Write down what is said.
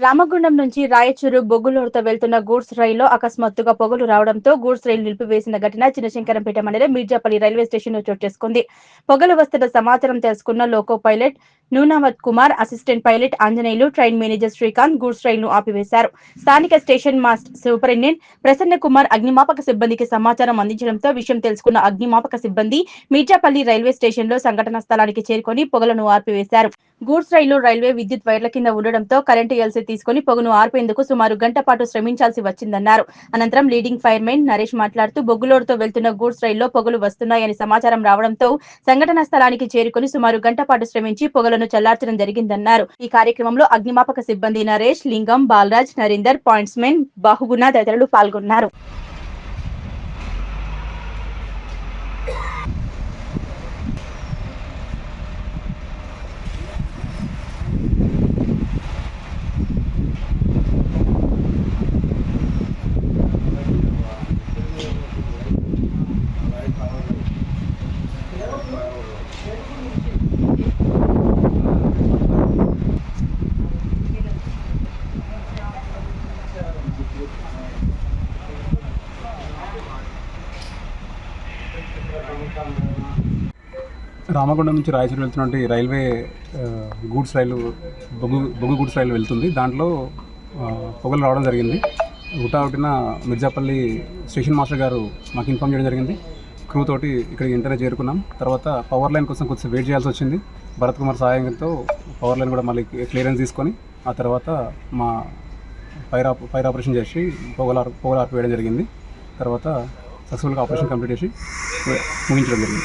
రామగుండం నుంచి రాయచూరు బొగ్గులూరుతో వెళ్తున్న గూడ్స్ రైల్లో అకస్మాత్తుగా పొగలు రావడంతో గూడ్స్ రైలు నిలిపివేసిన ఘటన చిన్నశంకరంపేట మండలం మీర్జాపల్లి రైల్వే స్టేషన్లో చోటు చేసుకుంది. పొగలు వస్తున్న సమాచారం తెలుసుకున్న loco pilot Nunavath Kumar, assistant pilot Anjaneyulu, train manager Srikanth goods రైలును ఆపివేశారు. స్థానిక station master superintendent Prasanna Kumar అగ్నిమాపక సిబ్బందికి సమాచారం అందించడంతో విషయం తెలుసుకున్న అగ్నిమాపక సిబ్బంది మీర్జాపల్లి రైల్వే స్టేషన్లో సంఘటనా స్థలానికి చేరుకొని పొగలను ఆర్పివేశారు. గూడ్స్ రైలు రైల్వే విద్యుత్ వైర్ల కింద ఉండడంతో కరెంటు ఎల్సీ తీసుకుని పొగను ఆర్పేందుకు సుమారు గంట పాటు శ్రమించాల్సి వచ్చిందన్నారు. అనంతరం లీడింగ్ ఫైర్మెన్ నరేష్ మాట్లాడుతూ బొగ్గులోడుతో వెళ్తున్న గూడ్స్ రైల్లో పొగలు వస్తున్నాయని సమాచారం రావడంతో సంఘటనా స్థలానికి చేరుకుని సుమారు గంట పాటు శ్రమించి పొగలను చల్లార్చడం జరిగిందన్నారు. ఈ కార్యక్రమంలో అగ్నిమాపక సిబ్బంది నరేష్, లింగం, బాలరాజ్, నరేందర్, పాయింట్స్మెన్, బాహుగుణ తదితరులు పాల్గొన్నారు. రామగుండం నుంచి రాయచూరు వెళ్తున్నటువంటి రైల్వే గూడ్స్ రైలు బొగ్గు గూడ్స్ రైలు వెళ్తుంది. దాంట్లో పొగలు రావడం జరిగింది. హుటాహుటిన మిర్జాపల్లి స్టేషన్ మాస్టర్ గారు మాకు ఇన్ఫామ్ చేయడం జరిగింది. క్రూ తోటి ఇక్కడికి వెంటనే చేరుకున్నాం. తర్వాత పవర్ లైన్ కోసం కొంచెం వెయిట్ చేయాల్సి వచ్చింది. భరత్ కుమార్ సహాయంతో పవర్ లైన్ కూడా మళ్ళీ క్లియరెన్స్ తీసుకొని ఆ తర్వాత మా ఫైర్ ఆపరేషన్ చేసి పొగలు ఆర్పివేయడం జరిగింది. తర్వాత సక్సెస్ఫుల్గా ఆపరేషన్ కంప్లీట్ చేసి ముగించడం జరిగింది.